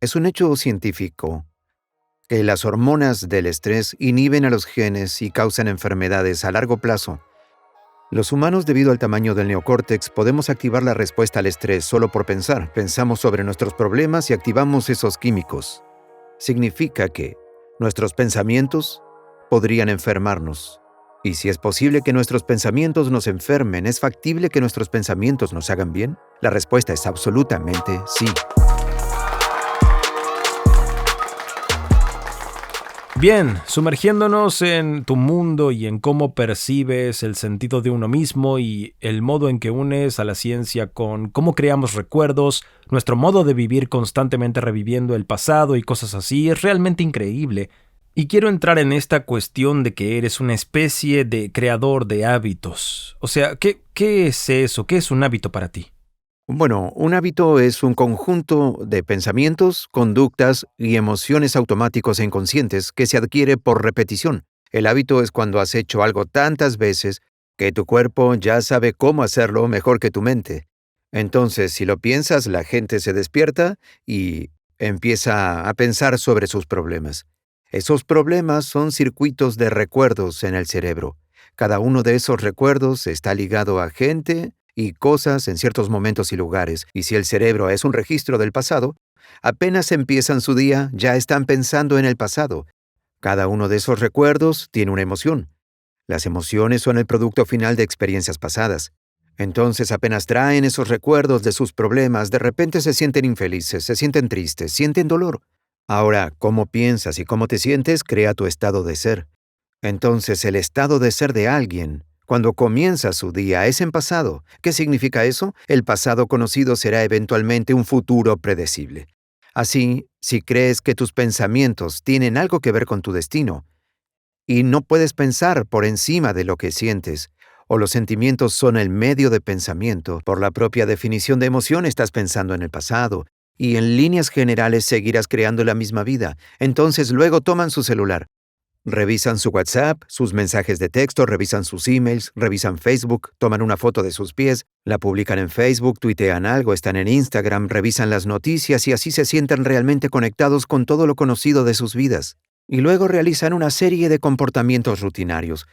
Es un hecho científico que las hormonas del estrés inhiben a los genes y causan enfermedades a largo plazo. Los humanos, debido al tamaño del neocórtex, podemos activar la respuesta al estrés solo por pensar. Pensamos sobre nuestros problemas y activamos esos químicos. Significa que nuestros pensamientos podrían enfermarnos. Y si es posible que nuestros pensamientos nos enfermen, ¿es factible que nuestros pensamientos nos hagan bien? La respuesta es absolutamente sí. Bien, sumergiéndonos en tu mundo y en cómo percibes el sentido de uno mismo y el modo en que unes a la ciencia con cómo creamos recuerdos, nuestro modo de vivir constantemente reviviendo el pasado y cosas así, es realmente increíble. Y quiero entrar en esta cuestión de que eres una especie de creador de hábitos. O sea, ¿qué es eso? ¿Qué es un hábito para ti? Bueno, un hábito es un conjunto de pensamientos, conductas y emociones automáticos e inconscientes que se adquiere por repetición. El hábito es cuando has hecho algo tantas veces que tu cuerpo ya sabe cómo hacerlo mejor que tu mente. Entonces, si lo piensas, la gente se despierta y empieza a pensar sobre sus problemas. Esos problemas son circuitos de recuerdos en el cerebro. Cada uno de esos recuerdos está ligado a gente y cosas en ciertos momentos y lugares, y si el cerebro es un registro del pasado, apenas empiezan su día, ya están pensando en el pasado. Cada uno de esos recuerdos tiene una emoción. Las emociones son el producto final de experiencias pasadas. Entonces, apenas traen esos recuerdos de sus problemas, de repente se sienten infelices, se sienten tristes, sienten dolor. Ahora, cómo piensas y cómo te sientes crea tu estado de ser. Entonces, el estado de ser de alguien, cuando comienza su día, es en pasado. ¿Qué significa eso? El pasado conocido será eventualmente un futuro predecible. Así, si crees que tus pensamientos tienen algo que ver con tu destino, y no puedes pensar por encima de lo que sientes, o los sentimientos son el medio de pensamiento, por la propia definición de emoción estás pensando en el pasado, y en líneas generales seguirás creando la misma vida. Entonces luego toman su celular. Revisan su WhatsApp, sus mensajes de texto, revisan sus emails, revisan Facebook, toman una foto de sus pies, la publican en Facebook, tuitean algo, están en Instagram, revisan las noticias y así se sienten realmente conectados con todo lo conocido de sus vidas. Y luego realizan una serie de comportamientos rutinarios.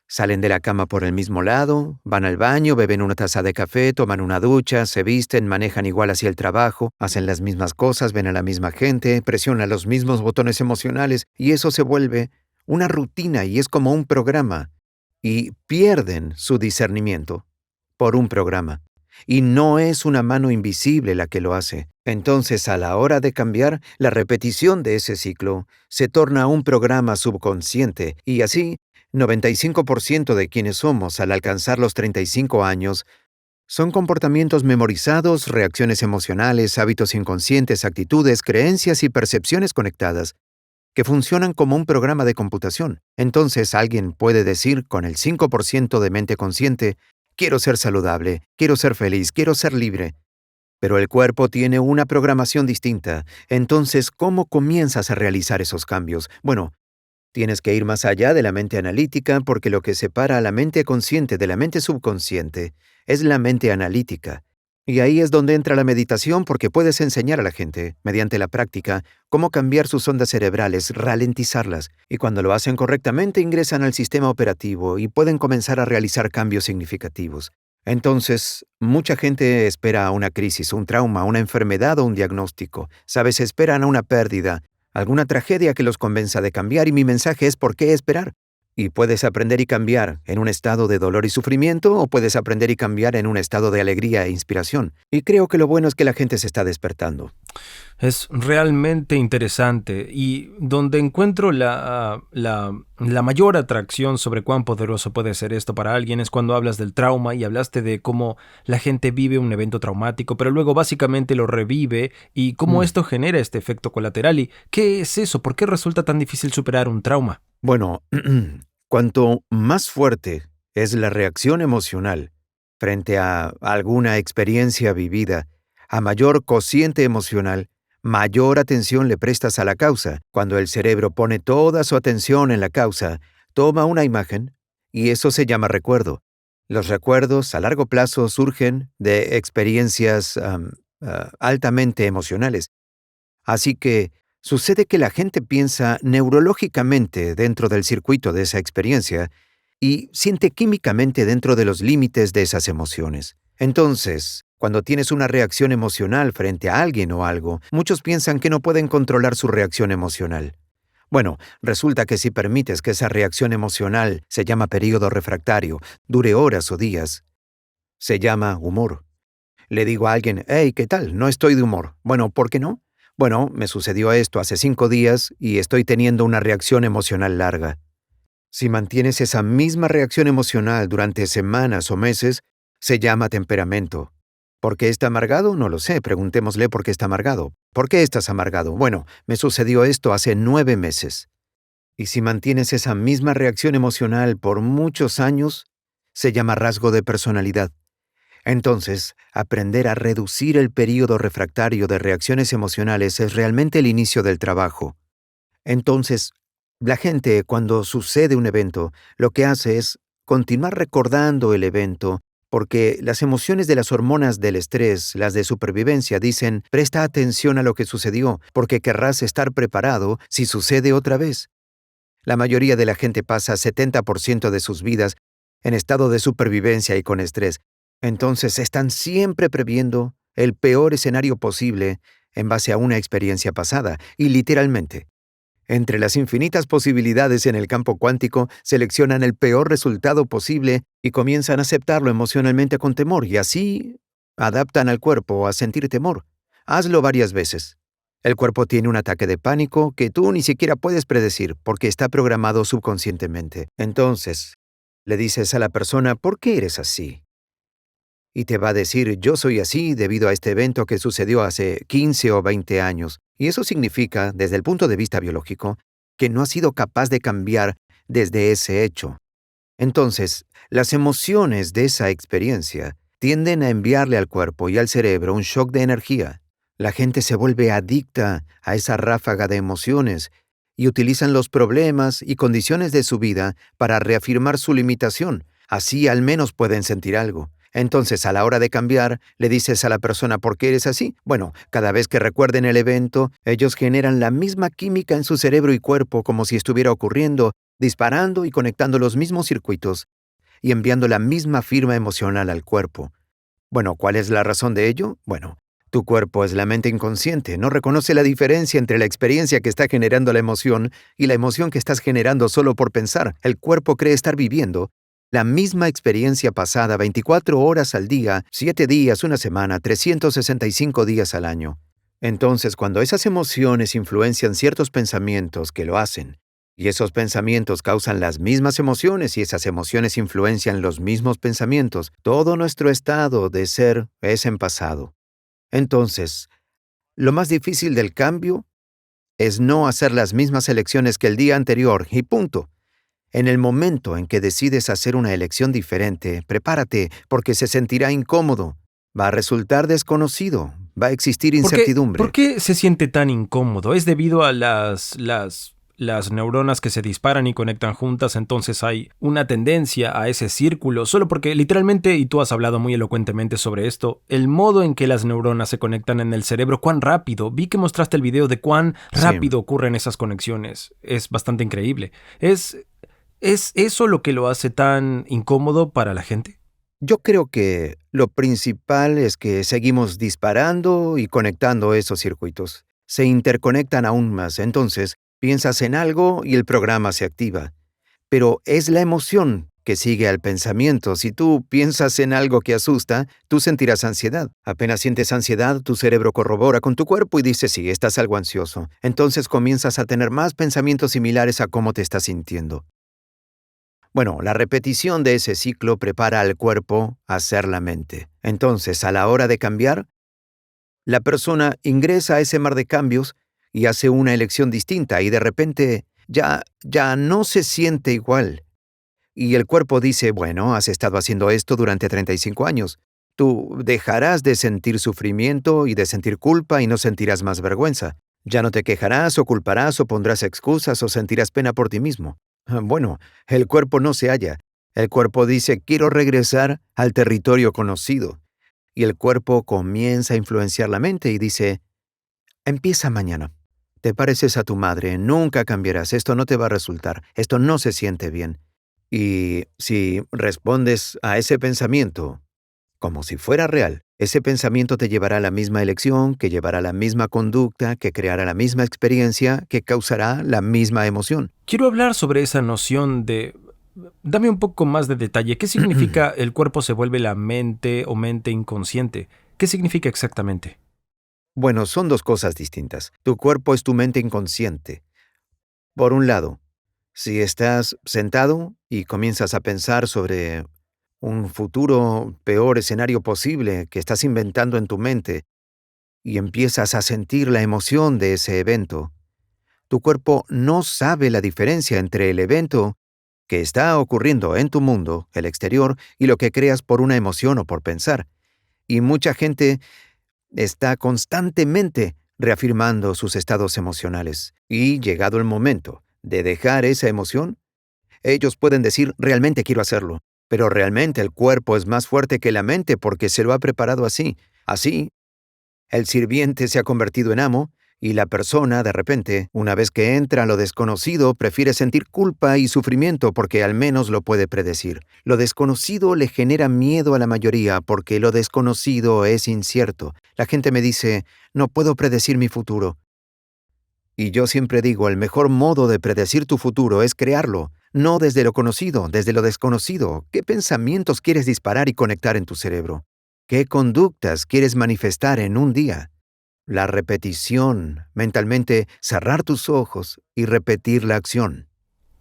Salen de la cama por el mismo lado, van al baño, beben una taza de café, toman una ducha, se visten, manejan igual hacia el trabajo, hacen las mismas cosas, ven a la misma gente, presionan los mismos botones emocionales y eso se vuelve una rutina y es como un programa. Y pierden su discernimiento por un programa. Y no es una mano invisible la que lo hace. Entonces, a la hora de cambiar, la repetición de ese ciclo se torna un programa subconsciente y así 95% de quienes somos al alcanzar los 35 años son comportamientos memorizados, reacciones emocionales, hábitos inconscientes, actitudes, creencias y percepciones conectadas que funcionan como un programa de computación. Entonces alguien puede decir con el 5% de mente consciente, quiero ser saludable, quiero ser feliz, quiero ser libre. Pero el cuerpo tiene una programación distinta. Entonces, ¿cómo comienzas a realizar esos cambios? Bueno, tienes que ir más allá de la mente analítica porque lo que separa a la mente consciente de la mente subconsciente es la mente analítica. Y ahí es donde entra la meditación porque puedes enseñar a la gente, mediante la práctica, cómo cambiar sus ondas cerebrales, ralentizarlas. Y cuando lo hacen correctamente ingresan al sistema operativo y pueden comenzar a realizar cambios significativos. Entonces, mucha gente espera a una crisis, un trauma, una enfermedad o un diagnóstico. ¿Sabes? Esperan a una pérdida, alguna tragedia que los convenza de cambiar y mi mensaje es ¿por qué esperar? Y puedes aprender y cambiar en un estado de dolor y sufrimiento o puedes aprender y cambiar en un estado de alegría e inspiración. Y creo que lo bueno es que la gente se está despertando. Es realmente interesante y donde encuentro la mayor atracción sobre cuán poderoso puede ser esto para alguien es cuando hablas del trauma y hablaste de cómo la gente vive un evento traumático, pero luego básicamente lo revive y cómo Mm. esto genera este efecto colateral. ¿Y qué es eso? ¿Por qué resulta tan difícil superar un trauma? Bueno, cuanto más fuerte es la reacción emocional frente a alguna experiencia vivida, a mayor cociente emocional, mayor atención le prestas a la causa. Cuando el cerebro pone toda su atención en la causa, toma una imagen y eso se llama recuerdo. Los recuerdos a largo plazo surgen de experiencias altamente emocionales. Así que sucede que la gente piensa neurológicamente dentro del circuito de esa experiencia y siente químicamente dentro de los límites de esas emociones. Entonces, cuando tienes una reacción emocional frente a alguien o algo, muchos piensan que no pueden controlar su reacción emocional. Bueno, resulta que si permites que esa reacción emocional, se llama período refractario, dure horas o días, se llama humor. Le digo a alguien, hey, ¿qué tal? No estoy de humor. Bueno, ¿por qué no? Bueno, me sucedió esto hace 5 días y estoy teniendo una reacción emocional larga. Si mantienes esa misma reacción emocional durante semanas o meses, se llama temperamento. ¿Por qué está amargado? No lo sé. Preguntémosle por qué está amargado. ¿Por qué estás amargado? Bueno, me sucedió esto hace 9 meses. Y si mantienes esa misma reacción emocional por muchos años, se llama rasgo de personalidad. Entonces, aprender a reducir el período refractario de reacciones emocionales es realmente el inicio del trabajo. Entonces, la gente, cuando sucede un evento, lo que hace es continuar recordando el evento, porque las emociones de las hormonas del estrés, las de supervivencia, dicen, presta atención a lo que sucedió, porque querrás estar preparado si sucede otra vez. La mayoría de la gente pasa 70% de sus vidas en estado de supervivencia y con estrés. Entonces están siempre previendo el peor escenario posible en base a una experiencia pasada, y literalmente, entre las infinitas posibilidades en el campo cuántico, seleccionan el peor resultado posible y comienzan a aceptarlo emocionalmente con temor, y así adaptan al cuerpo a sentir temor. Hazlo varias veces. El cuerpo tiene un ataque de pánico que tú ni siquiera puedes predecir porque está programado subconscientemente. Entonces, le dices a la persona, ¿por qué eres así? Y te va a decir, yo soy así debido a este evento que sucedió hace 15 o 20 años. Y eso significa, desde el punto de vista biológico, que no has sido capaz de cambiar desde ese hecho. Entonces, las emociones de esa experiencia tienden a enviarle al cuerpo y al cerebro un shock de energía. La gente se vuelve adicta a esa ráfaga de emociones y utilizan los problemas y condiciones de su vida para reafirmar su limitación. Así al menos pueden sentir algo. Entonces, a la hora de cambiar, le dices a la persona por qué eres así. Bueno, cada vez que recuerden el evento, ellos generan la misma química en su cerebro y cuerpo como si estuviera ocurriendo, disparando y conectando los mismos circuitos y enviando la misma firma emocional al cuerpo. Bueno, ¿cuál es la razón de ello? Bueno, tu cuerpo es la mente inconsciente, no reconoce la diferencia entre la experiencia que está generando la emoción y la emoción que estás generando solo por pensar. El cuerpo cree estar viviendo la misma experiencia pasada 24 horas al día, 7 días, una semana, 365 días al año. Entonces, cuando esas emociones influencian ciertos pensamientos que lo hacen, y esos pensamientos causan las mismas emociones y esas emociones influencian los mismos pensamientos, todo nuestro estado de ser es en pasado. Entonces, lo más difícil del cambio es no hacer las mismas elecciones que el día anterior y punto. En el momento en que decides hacer una elección diferente, prepárate porque se sentirá incómodo. Va a resultar desconocido. Va a existir ¿Por incertidumbre. qué se siente tan incómodo? ¿Es debido a las neuronas que se disparan y conectan juntas? Entonces hay una tendencia a ese círculo. Solo porque literalmente, y tú has hablado muy elocuentemente sobre esto, el modo en que las neuronas se conectan en el cerebro, cuán rápido. Vi que mostraste el video de cuán Sí. rápido ocurren esas conexiones. Es bastante increíble. ¿Es eso lo que lo hace tan incómodo para la gente? Yo creo que lo principal es que seguimos disparando y conectando esos circuitos. Se interconectan aún más, entonces piensas en algo y el programa se activa. Pero es la emoción que sigue al pensamiento. Si tú piensas en algo que asusta, tú sentirás ansiedad. Apenas sientes ansiedad, tu cerebro corrobora con tu cuerpo y dice, sí, estás algo ansioso. Entonces comienzas a tener más pensamientos similares a cómo te estás sintiendo. Bueno, la repetición de ese ciclo prepara al cuerpo a ser la mente. Entonces, a la hora de cambiar, la persona ingresa a ese mar de cambios y hace una elección distinta y de repente ya no se siente igual. Y el cuerpo dice, bueno, has estado haciendo esto durante 35 años. Tú dejarás de sentir sufrimiento y de sentir culpa y no sentirás más vergüenza. Ya no te quejarás o culparás o pondrás excusas o sentirás pena por ti mismo. Bueno, el cuerpo no se halla. El cuerpo dice, quiero regresar al territorio conocido. Y el cuerpo comienza a influenciar la mente y dice, Empieza mañana. Te pareces a tu madre, nunca cambiarás, esto no te va a resultar, esto no se siente bien. Y si respondes a ese pensamiento como si fuera real, ese pensamiento te llevará a la misma elección, que llevará a la misma conducta, que creará la misma experiencia, que causará la misma emoción. Quiero hablar sobre esa noción de... Dame un poco más de detalle. ¿Qué significa el cuerpo se vuelve la mente o mente inconsciente? ¿Qué significa exactamente? Bueno, son dos cosas distintas. Tu cuerpo es tu mente inconsciente. Por un lado, si estás sentado y comienzas a pensar sobre un futuro peor escenario posible que estás inventando en tu mente y empiezas a sentir la emoción de ese evento, tu cuerpo no sabe la diferencia entre el evento que está ocurriendo en tu mundo, el exterior, y lo que creas por una emoción o por pensar. Y mucha gente está constantemente reafirmando sus estados emocionales. Y llegado el momento de dejar esa emoción, ellos pueden decir, realmente quiero hacerlo, pero realmente el cuerpo es más fuerte que la mente porque se lo ha preparado así. Así, el sirviente se ha convertido en amo y la persona, de repente, una vez que entra a lo desconocido, prefiere sentir culpa y sufrimiento porque al menos lo puede predecir. Lo desconocido le genera miedo a la mayoría porque lo desconocido es incierto. La gente me dice, no puedo predecir mi futuro. Y yo siempre digo, el mejor modo de predecir tu futuro es crearlo, no desde lo conocido, desde lo desconocido. ¿Qué pensamientos quieres disparar y conectar en tu cerebro? ¿Qué conductas quieres manifestar en un día? La repetición, mentalmente cerrar tus ojos y repetir la acción.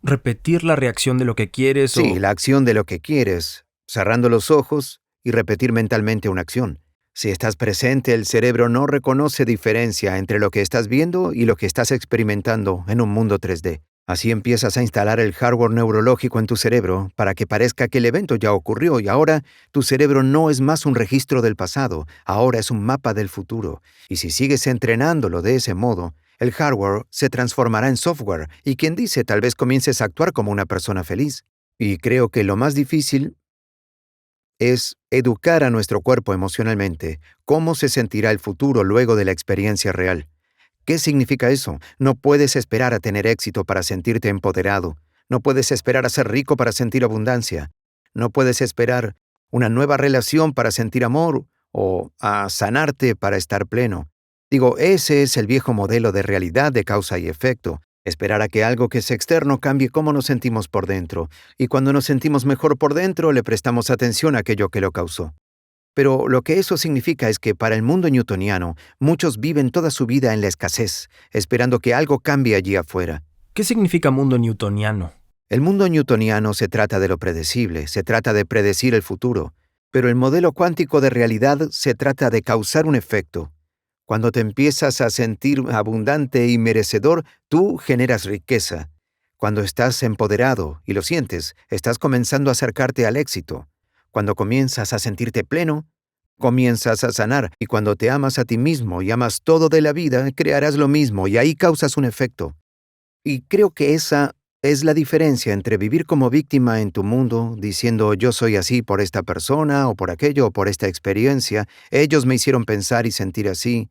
¿Repetir la reacción de lo que quieres Sí, o... la acción de lo que quieres, cerrando los ojos y repetir mentalmente una acción. Si estás presente, el cerebro no reconoce diferencia entre lo que estás viendo y lo que estás experimentando en un mundo 3D. Así empiezas a instalar el hardware neurológico en tu cerebro para que parezca que el evento ya ocurrió y ahora tu cerebro no es más un registro del pasado, ahora es un mapa del futuro. Y si sigues entrenándolo de ese modo, el hardware se transformará en software y quien dice tal vez comiences a actuar como una persona feliz. Y creo que lo más difícil es educar a nuestro cuerpo emocionalmente. ¿Cómo se sentirá el futuro luego de la experiencia real? ¿Qué significa eso? No puedes esperar a tener éxito para sentirte empoderado. No puedes esperar a ser rico para sentir abundancia. No puedes esperar una nueva relación para sentir amor o a sanarte para estar pleno. Digo, ese es el viejo modelo de realidad de causa y efecto. Esperar a que algo que es externo cambie cómo nos sentimos por dentro. Y cuando nos sentimos mejor por dentro, le prestamos atención a aquello que lo causó. Pero lo que eso significa es que para el mundo newtoniano, muchos viven toda su vida en la escasez, esperando que algo cambie allí afuera. ¿Qué significa mundo newtoniano? El mundo newtoniano se trata de lo predecible, se trata de predecir el futuro, pero el modelo cuántico de realidad se trata de causar un efecto. Cuando te empiezas a sentir abundante y merecedor, tú generas riqueza. Cuando estás empoderado y lo sientes, estás comenzando a acercarte al éxito. Cuando comienzas a sentirte pleno, comienzas a sanar, y cuando te amas a ti mismo y amas todo de la vida, crearás lo mismo y ahí causas un efecto. Y creo que esa es la diferencia entre vivir como víctima en tu mundo, diciendo yo soy así por esta persona o por aquello o por esta experiencia, ellos me hicieron pensar y sentir así.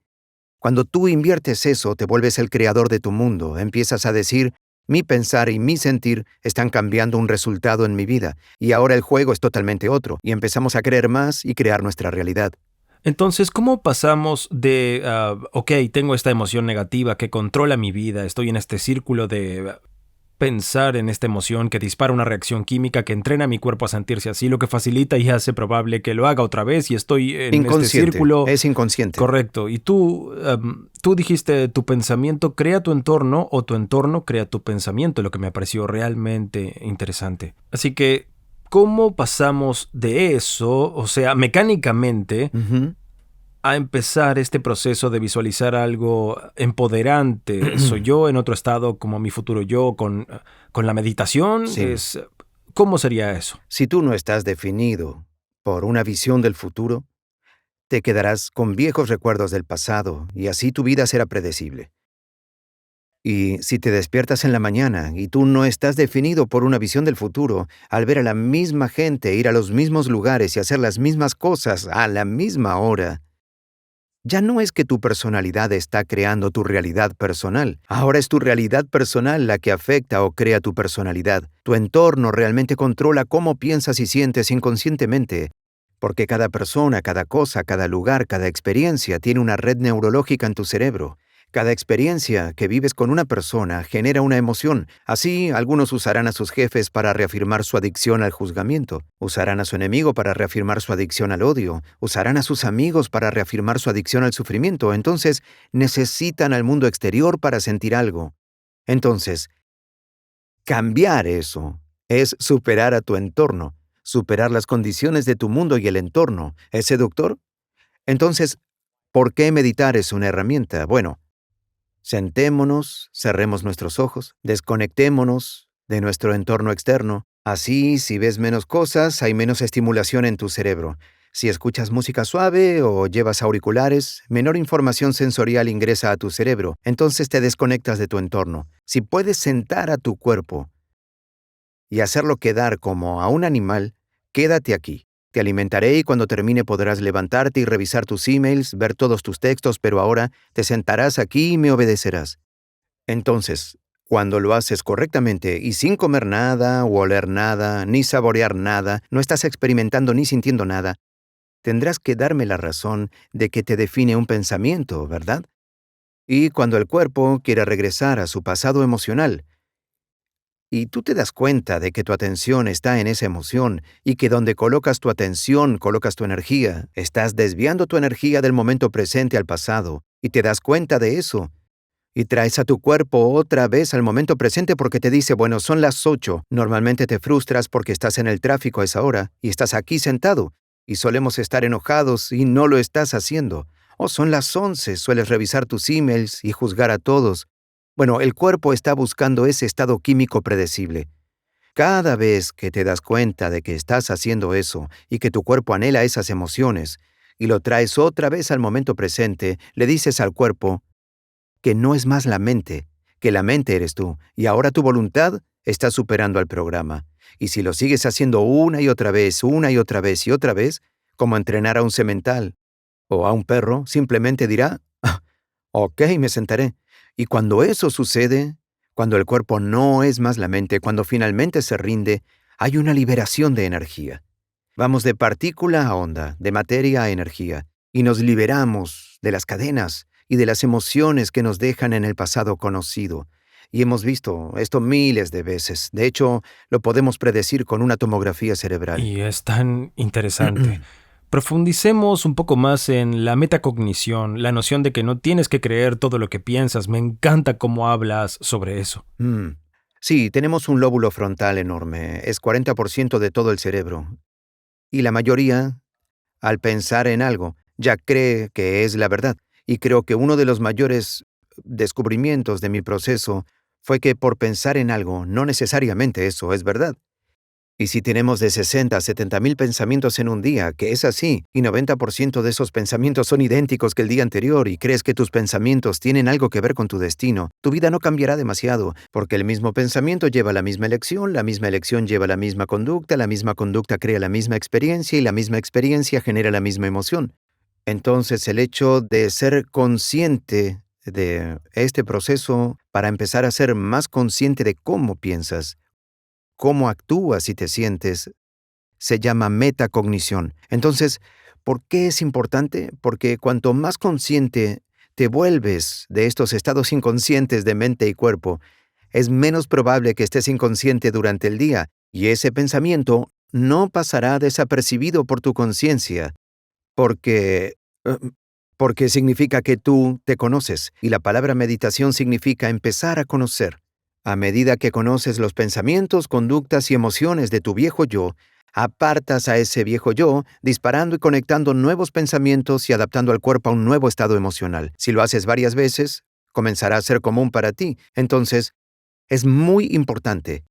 Cuando tú inviertes eso, te vuelves el creador de tu mundo, empiezas a decir, mi pensar y mi sentir están cambiando un resultado en mi vida, y ahora el juego es totalmente otro, y empezamos a creer más y crear nuestra realidad. Entonces, ¿cómo pasamos de, ok, tengo esta emoción negativa que controla mi vida, estoy en este círculo de pensar en esta emoción que dispara una reacción química que entrena a mi cuerpo a sentirse así, lo que facilita y hace probable que lo haga otra vez y estoy en este Inconsciente, círculo? es inconsciente. Correcto. Y tú dijiste, tu pensamiento crea tu entorno o tu entorno crea tu pensamiento, lo que me pareció realmente interesante. Así que, ¿cómo pasamos de eso, o sea, mecánicamente, Ujú. a empezar este proceso de visualizar algo empoderante? ¿Soy yo en otro estado como mi futuro yo con la meditación? Sí. ¿Cómo sería eso? Si tú no estás definido por una visión del futuro, te quedarás con viejos recuerdos del pasado y así tu vida será predecible. Y si te despiertas en la mañana y tú no estás definido por una visión del futuro, al ver a la misma gente ir a los mismos lugares y hacer las mismas cosas a la misma hora, Ya no es que tu personalidad está creando tu realidad personal. Ahora es tu realidad personal la que afecta o crea tu personalidad. Tu entorno realmente controla cómo piensas y sientes inconscientemente. Porque cada persona, cada cosa, cada lugar, cada experiencia tiene una red neurológica en tu cerebro. Cada experiencia que vives con una persona genera una emoción. Así, algunos usarán a sus jefes para reafirmar su adicción al juzgamiento. Usarán a su enemigo para reafirmar su adicción al odio. Usarán a sus amigos para reafirmar su adicción al sufrimiento. Entonces, necesitan al mundo exterior para sentir algo. Entonces, cambiar eso es superar a tu entorno, superar las condiciones de tu mundo y el entorno. ¿Es seductor? Entonces, ¿por qué meditar es una herramienta? Bueno, sentémonos, cerremos nuestros ojos, desconectémonos de nuestro entorno externo. Así, si ves menos cosas, hay menos estimulación en tu cerebro. Si escuchas música suave o llevas auriculares, menor información sensorial ingresa a tu cerebro, entonces te desconectas de tu entorno. Si puedes sentar a tu cuerpo y hacerlo quedar como a un animal, quédate aquí. Te alimentaré y cuando termine podrás levantarte y revisar tus emails, ver todos tus textos, pero ahora te sentarás aquí y me obedecerás. Entonces, cuando lo haces correctamente y sin comer nada, o oler nada, ni saborear nada, no estás experimentando ni sintiendo nada, tendrás que darme la razón de que te define un pensamiento, ¿verdad? Y cuando el cuerpo quiere regresar a su pasado emocional, y tú te das cuenta de que tu atención está en esa emoción y que donde colocas tu atención, colocas tu energía, estás desviando tu energía del momento presente al pasado, y te das cuenta de eso, y traes a tu cuerpo otra vez al momento presente porque te dice, bueno, son las 8. Normalmente te frustras porque estás en el tráfico a esa hora y estás aquí sentado, y solemos estar enojados y no lo estás haciendo. O son las 11, sueles revisar tus emails y juzgar a todos. Bueno, el cuerpo está buscando ese estado químico predecible. Cada vez que te das cuenta de que estás haciendo eso y que tu cuerpo anhela esas emociones, y lo traes otra vez al momento presente, le dices al cuerpo que no es más la mente, que la mente eres tú, y ahora tu voluntad está superando al programa. Y si lo sigues haciendo una y otra vez y otra vez, como entrenar a un semental o a un perro, simplemente dirá, ok, me sentaré. Y cuando eso sucede, cuando el cuerpo no es más la mente, cuando finalmente se rinde, hay una liberación de energía. Vamos de partícula a onda, de materia a energía, y nos liberamos de las cadenas y de las emociones que nos dejan en el pasado conocido. Y hemos visto esto miles de veces. De hecho, lo podemos predecir con una tomografía cerebral. Y es tan interesante. Profundicemos un poco más en la metacognición, la noción de que no tienes que creer todo lo que piensas. Me encanta cómo hablas sobre eso. Sí, tenemos un lóbulo frontal enorme. Es 40% de todo el cerebro. Y la mayoría, al pensar en algo, ya cree que es la verdad. Y creo que uno de los mayores descubrimientos de mi proceso fue que por pensar en algo, no necesariamente eso es verdad. Y si tenemos de 60 a 70 mil pensamientos en un día, que es así, y 90% de esos pensamientos son idénticos que el día anterior, y crees que tus pensamientos tienen algo que ver con tu destino, tu vida no cambiará demasiado, porque el mismo pensamiento lleva a la misma elección lleva a la misma conducta crea la misma experiencia, y la misma experiencia genera la misma emoción. Entonces, el hecho de ser consciente de este proceso para empezar a ser más consciente de cómo piensas, cómo actúas y te sientes, se llama metacognición. Entonces, ¿por qué es importante? Porque cuanto más consciente te vuelves de estos estados inconscientes de mente y cuerpo, es menos probable que estés inconsciente durante el día, y ese pensamiento no pasará desapercibido por tu conciencia, porque eh, porque significa que tú te conoces, y la palabra meditación significa empezar a conocer. A medida que conoces los pensamientos, conductas y emociones de tu viejo yo, apartas a ese viejo yo, disparando y conectando nuevos pensamientos y adaptando al cuerpo a un nuevo estado emocional. Si lo haces varias veces, comenzará a ser común para ti. Entonces, es muy importante.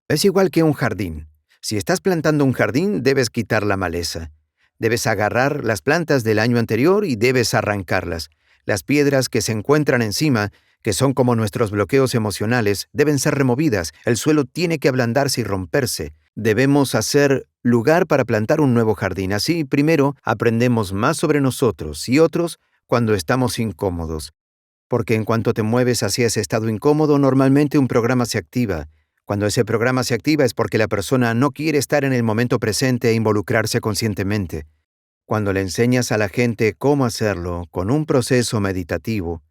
Es igual que un jardín. Si estás plantando un jardín, debes quitar la maleza. Debes agarrar las plantas del año anterior y debes arrancarlas. Las piedras que se encuentran encima, que son como nuestros bloqueos emocionales, deben ser removidas. El suelo tiene que ablandarse y romperse. debemos hacer lugar para plantar un nuevo jardín. Así, primero, aprendemos más sobre nosotros y otros cuando estamos incómodos. Porque en cuanto te mueves hacia ese estado incómodo, normalmente un programa se activa. Cuando ese programa se activa es porque la persona no quiere estar en el momento presente e involucrarse conscientemente. Cuando le enseñas a la gente cómo hacerlo con un proceso meditativo,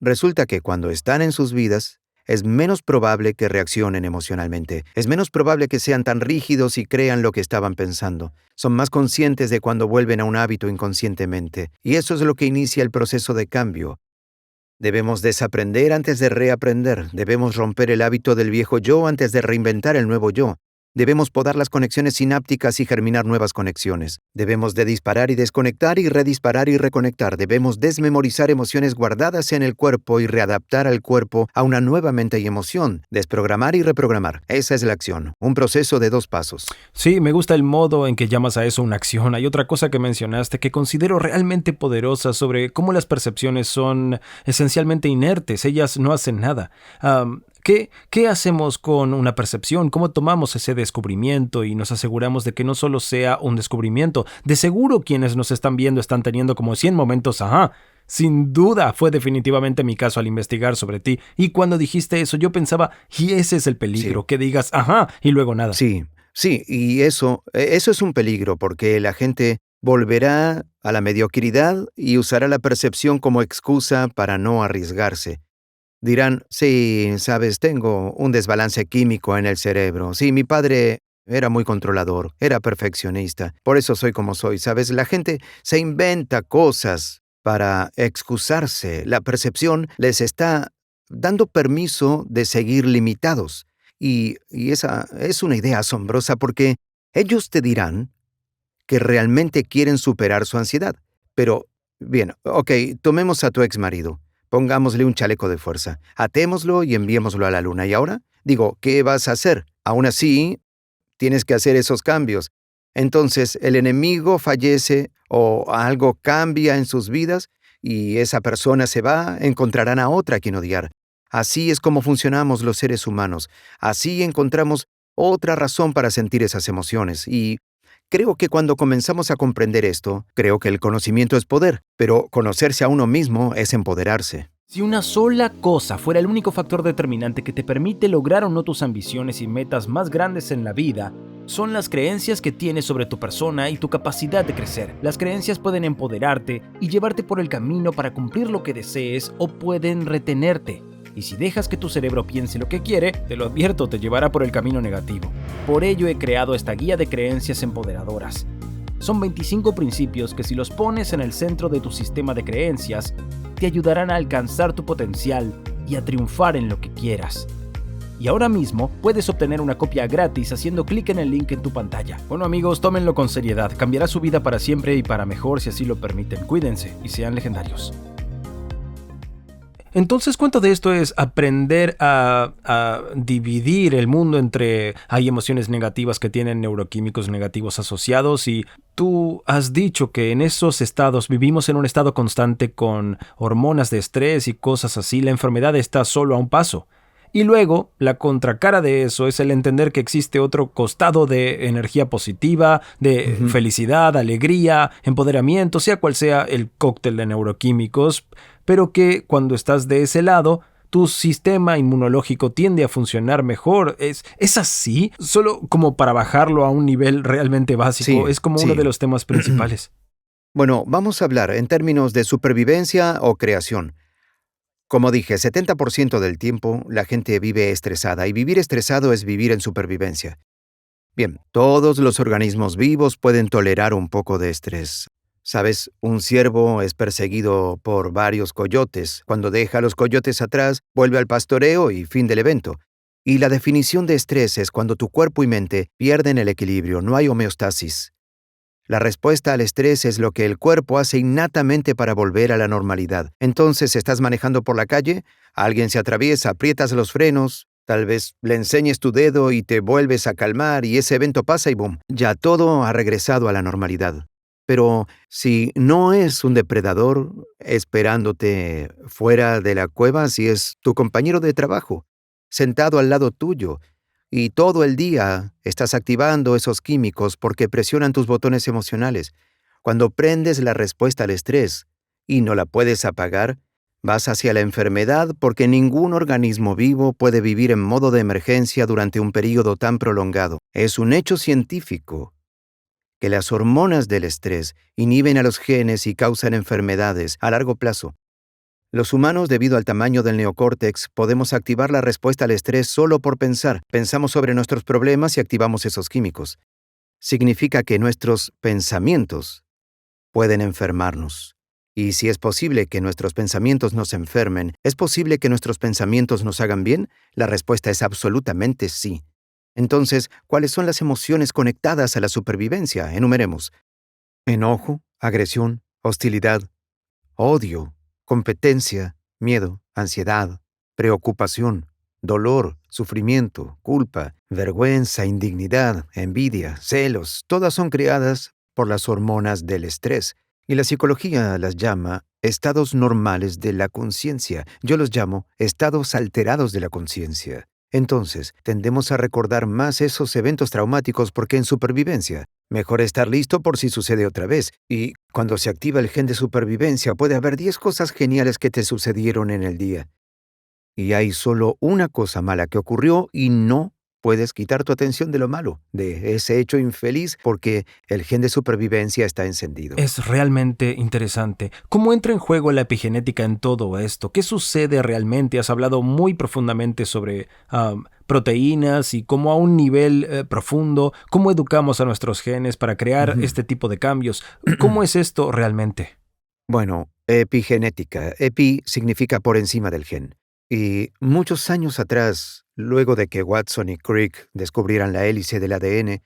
resulta que cuando están en sus vidas, es menos probable que reaccionen emocionalmente. Es menos probable que sean tan rígidos y crean lo que estaban pensando. Son más conscientes de cuando vuelven a un hábito inconscientemente. Y eso es lo que inicia el proceso de cambio. Debemos desaprender antes de reaprender. Debemos romper el hábito del viejo yo antes de reinventar el nuevo yo. Debemos podar las conexiones sinápticas y germinar nuevas conexiones. Debemos de disparar y desconectar y redisparar y reconectar. Debemos desmemorizar emociones guardadas en el cuerpo y readaptar al cuerpo a una nueva mente y emoción. Desprogramar y reprogramar. Esa es la acción. Un proceso de 2 pasos. Sí, me gusta el modo en que llamas a eso una acción. Hay otra cosa que mencionaste que considero realmente poderosa sobre cómo las percepciones son esencialmente inertes. Ellas no hacen nada. ¿Qué hacemos con una percepción? ¿Cómo tomamos ese descubrimiento y nos aseguramos de que no solo sea un descubrimiento? De seguro quienes nos están viendo están teniendo como 100 momentos, ajá. Sin duda, fue definitivamente mi caso al investigar sobre ti. Y cuando dijiste eso, yo pensaba, y ese es el Sí. peligro, que digas, ajá, y luego nada. Sí, y eso es un peligro porque la gente volverá a la mediocridad y usará la percepción como excusa para no arriesgarse. Dirán, sí, sabes, tengo un desbalance químico en el cerebro. Sí, mi padre era muy controlador, era perfeccionista. Por eso soy como soy, ¿sabes? La gente se inventa cosas para excusarse. La percepción les está dando permiso de seguir limitados. Y esa es una idea asombrosa porque ellos te dirán que realmente quieren superar su ansiedad. Pero, bien, ok, tomemos a tu ex marido. Pongámosle un chaleco de fuerza. Atémoslo y enviémoslo a la luna. ¿Y ahora? Digo, ¿qué vas a hacer? Aún así, tienes que hacer esos cambios. Entonces, el enemigo fallece o algo cambia en sus vidas y esa persona se va, encontrarán a otra a quien odiar. Así es como funcionamos los seres humanos. Así encontramos otra razón para sentir esas emociones. Y creo que cuando comenzamos a comprender esto, creo que el conocimiento es poder, pero conocerse a uno mismo es empoderarse. Si una sola cosa fuera el único factor determinante que te permite lograr o no tus ambiciones y metas más grandes en la vida, son las creencias que tienes sobre tu persona y tu capacidad de crecer. Las creencias pueden empoderarte y llevarte por el camino para cumplir lo que desees o pueden retenerte. Y si dejas que tu cerebro piense lo que quiere, te lo advierto, te llevará por el camino negativo. Por ello he creado esta guía de creencias empoderadoras. Son 25 principios que si los pones en el centro de tu sistema de creencias, te ayudarán a alcanzar tu potencial y a triunfar en lo que quieras. Y ahora mismo puedes obtener una copia gratis haciendo clic en el link en tu pantalla. Bueno amigos, tómenlo con seriedad, cambiará su vida para siempre y para mejor si así lo permiten. Cuídense y sean legendarios. Entonces, ¿cuánto de esto es aprender a dividir el mundo entre hay emociones negativas que tienen neuroquímicos negativos asociados? Y tú has dicho que en esos estados vivimos en un estado constante con hormonas de estrés y cosas así. La enfermedad está solo a un paso. Y luego, la contracara de eso es el entender que existe otro costado de energía positiva, de Ujú. felicidad, alegría, empoderamiento, sea cual sea el cóctel de neuroquímicos, pero que cuando estás de ese lado, tu sistema inmunológico tiende a funcionar mejor. ¿Es así? Solo como para bajarlo a un nivel realmente básico, Sí, es como uno sí. de los temas principales. Bueno, vamos a hablar en términos de supervivencia o creación. Como dije, 70% del tiempo la gente vive estresada y vivir estresado es vivir en supervivencia. Bien, todos los organismos vivos pueden tolerar un poco de estrés. Sabes, un ciervo es perseguido por varios coyotes. Cuando deja a los coyotes atrás, vuelve al pastoreo y fin del evento. Y la definición de estrés es cuando tu cuerpo y mente pierden el equilibrio, no hay homeostasis. La respuesta al estrés es lo que el cuerpo hace innatamente para volver a la normalidad. Entonces, estás manejando por la calle, alguien se atraviesa, aprietas los frenos, tal vez le enseñes tu dedo y te vuelves a calmar y ese evento pasa y boom, ya todo ha regresado a la normalidad. Pero si no es un depredador esperándote fuera de la cueva, si es tu compañero de trabajo, sentado al lado tuyo, Y todo el día estás activando esos químicos porque presionan tus botones emocionales. Cuando prendes la respuesta al estrés y no la puedes apagar, vas hacia la enfermedad porque ningún organismo vivo puede vivir en modo de emergencia durante un periodo tan prolongado. Es un hecho científico que las hormonas del estrés inhiben a los genes y causan enfermedades a largo plazo. Los humanos, debido al tamaño del neocórtex, podemos activar la respuesta al estrés solo por pensar. Pensamos sobre nuestros problemas y activamos esos químicos. Significa que nuestros pensamientos pueden enfermarnos. Y si es posible que nuestros pensamientos nos enfermen, ¿es posible que nuestros pensamientos nos hagan bien? La respuesta es absolutamente sí. Entonces, ¿cuáles son las emociones conectadas a la supervivencia? Enumeremos. Enojo, agresión, hostilidad, odio, competencia, miedo, ansiedad, preocupación, dolor, sufrimiento, culpa, vergüenza, indignidad, envidia, celos, todas son creadas por las hormonas del estrés. Y la psicología las llama estados normales de la conciencia. Yo los llamo estados alterados de la conciencia. Entonces, tendemos a recordar más esos eventos traumáticos porque en supervivencia, mejor estar listo por si sucede otra vez. Y cuando se activa el gen de supervivencia, puede haber 10 cosas geniales que te sucedieron en el día. Y hay solo una cosa mala que ocurrió y no puedes quitar tu atención de lo malo, de ese hecho infeliz, porque el gen de supervivencia está encendido. Es realmente interesante. ¿Cómo entra en juego la epigenética en todo esto? ¿Qué sucede realmente? Has hablado muy profundamente sobre proteínas y cómo a un nivel profundo, cómo educamos a nuestros genes para crear Ujú. este tipo de cambios. ¿Cómo es esto realmente? Bueno, epigenética. Epi significa por encima del gen. Y muchos años atrás, luego de que Watson y Crick descubrieran la hélice del ADN,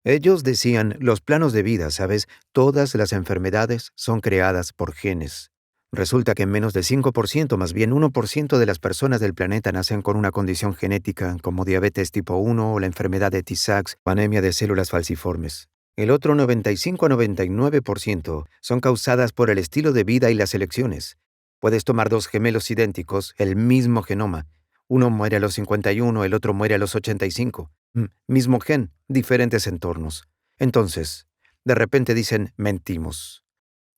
ellos decían, los planos de vida, ¿sabes? Todas las enfermedades son creadas por genes. Resulta que menos del 5%, más bien 1% de las personas del planeta nacen con una condición genética como diabetes tipo 1 o la enfermedad de Tay-Sachs o anemia de células falciformes. El otro 95 a 99% son causadas por el estilo de vida y las elecciones. Puedes tomar dos gemelos idénticos, el mismo genoma. Uno muere a los 51, el otro muere a los 85. Mismo gen, diferentes entornos. Entonces, de repente dicen, mentimos.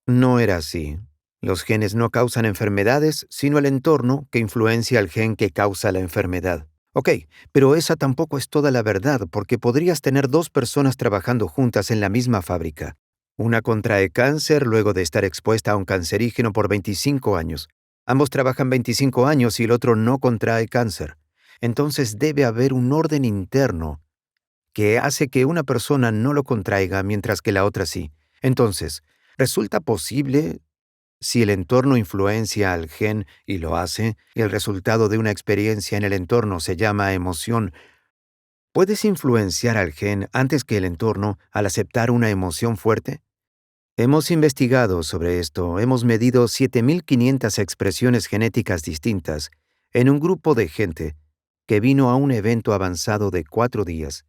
No era así. Los genes no causan enfermedades, sino el entorno que influencia al gen que causa la enfermedad. Ok, pero esa tampoco es toda la verdad, porque podrías tener dos personas trabajando juntas en la misma fábrica. Una contrae cáncer luego de estar expuesta a un cancerígeno por 25 años. Ambos trabajan 25 años y el otro no contrae cáncer. Entonces debe haber un orden interno que hace que una persona no lo contraiga mientras que la otra sí. Entonces, ¿resulta posible si el entorno influencia al gen y lo hace, y el resultado de una experiencia en el entorno se llama emoción? ¿Puedes influenciar al gen antes que el entorno al aceptar una emoción fuerte? Hemos investigado sobre esto, hemos medido 7.500 expresiones genéticas distintas en un grupo de gente que vino a un evento avanzado de 4 días.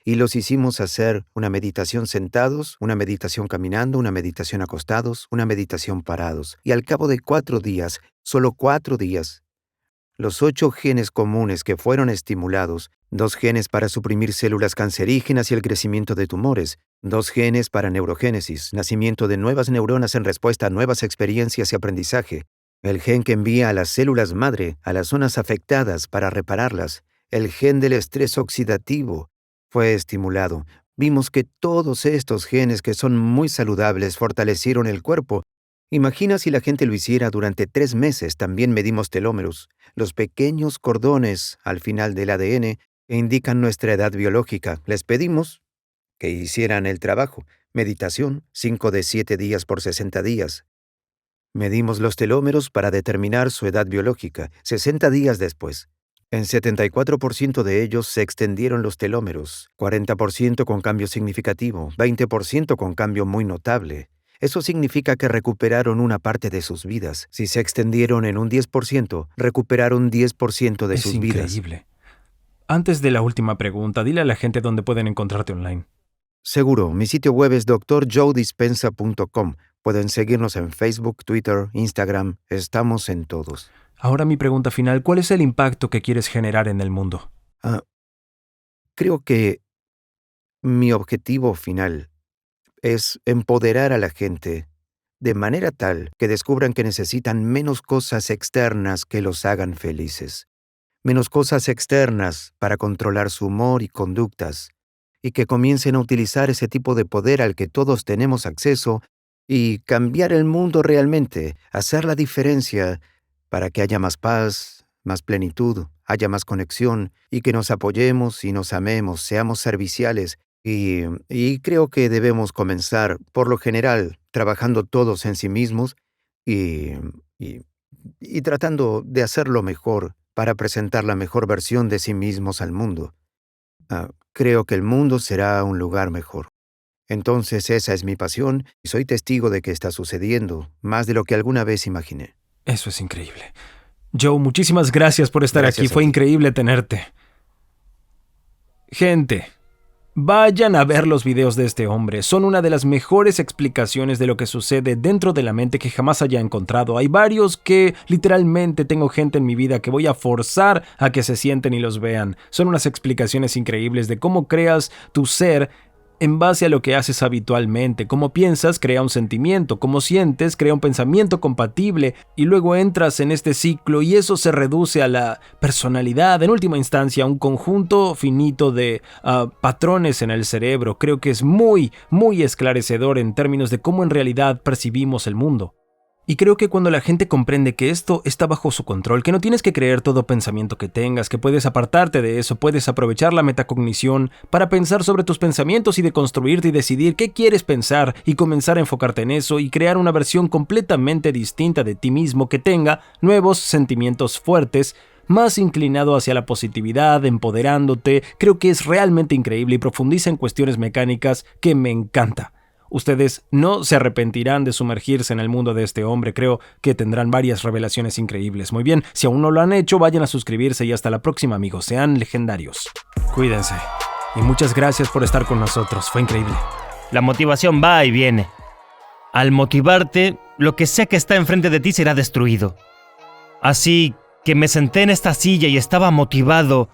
Y los hicimos hacer una meditación sentados, una meditación caminando, una meditación acostados, una meditación parados. Y al cabo de 4 días, solo 4 días, los 8 genes comunes que fueron estimulados, 2 genes para suprimir células cancerígenas y el crecimiento de tumores, 2 genes para neurogénesis, nacimiento de nuevas neuronas en respuesta a nuevas experiencias y aprendizaje, el gen que envía a las células madre a las zonas afectadas para repararlas, el gen del estrés oxidativo, fue estimulado. Vimos que todos estos genes que son muy saludables fortalecieron el cuerpo. Imagina si la gente lo hiciera durante 3 meses. También medimos telómeros, los pequeños cordones al final del ADN que indican nuestra edad biológica. Les pedimos que hicieran el trabajo. Meditación, 5 de 7 días por 60 días. Medimos los telómeros para determinar su edad biológica, 60 días después. En 74% de ellos se extendieron los telómeros, 40% con cambio significativo, 20% con cambio muy notable. Eso significa que recuperaron una parte de sus vidas. Si se extendieron en un 10%, recuperaron 10% de Es sus vidas. increíble. Antes de la última pregunta, dile a la gente dónde pueden encontrarte online. Seguro, mi sitio web es drjoedispensa.com. Pueden seguirnos en Facebook, Twitter, Instagram. Estamos en todos. Ahora mi pregunta final, ¿cuál es el impacto que quieres generar en el mundo? Ah, Creo que mi objetivo final es empoderar a la gente de manera tal que descubran que necesitan menos cosas externas que los hagan felices, menos cosas externas para controlar su humor y conductas, y que comiencen a utilizar ese tipo de poder al que todos tenemos acceso y cambiar el mundo realmente, hacer la diferencia para que haya más paz, más plenitud, haya más conexión y que nos apoyemos y nos amemos, seamos serviciales. Y creo que debemos comenzar, por lo general, trabajando todos en sí mismos y, y, y tratando de hacerlo mejor para presentar la mejor versión de sí mismos al mundo. Creo que el mundo será un lugar mejor. Entonces esa es mi pasión y soy testigo de que está sucediendo, más de lo que alguna vez imaginé. Eso es increíble. Joe, muchísimas gracias por estar Gracias aquí. a Fue ti. increíble tenerte. Gente, vayan a ver los videos de este hombre. Son una de las mejores explicaciones de lo que sucede dentro de la mente que jamás haya encontrado. Hay varios que literalmente tengo gente en mi vida que voy a forzar a que se sienten y los vean. Son unas explicaciones increíbles de cómo creas tu ser en base a lo que haces habitualmente. Cómo piensas crea un sentimiento, cómo sientes crea un pensamiento compatible y luego entras en este ciclo y eso se reduce a la personalidad, en última instancia, a un conjunto finito de patrones en el cerebro. Creo que es muy, muy esclarecedor en términos de cómo en realidad percibimos el mundo. Y creo que cuando la gente comprende que esto está bajo su control, que no tienes que creer todo pensamiento que tengas, que puedes apartarte de eso, puedes aprovechar la metacognición para pensar sobre tus pensamientos y deconstruirte y decidir qué quieres pensar y comenzar a enfocarte en eso y crear una versión completamente distinta de ti mismo que tenga nuevos sentimientos fuertes, más inclinado hacia la positividad, empoderándote. Creo que es realmente increíble y profundiza en cuestiones mecánicas que me encanta. Ustedes no se arrepentirán de sumergirse en el mundo de este hombre. Creo que tendrán varias revelaciones increíbles. Muy bien, si aún no lo han hecho, vayan a suscribirse y hasta la próxima, amigos. Sean legendarios. Cuídense. Y muchas gracias por estar con nosotros. Fue increíble. La motivación va y viene. Al motivarte, lo que sea que está enfrente de ti será destruido. Así que me senté en esta silla y estaba motivado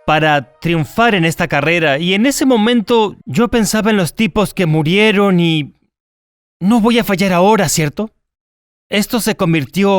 para triunfar en esta carrera, y en ese momento yo pensaba en los tipos que murieron y no voy a fallar ahora, ¿cierto? Esto se convirtió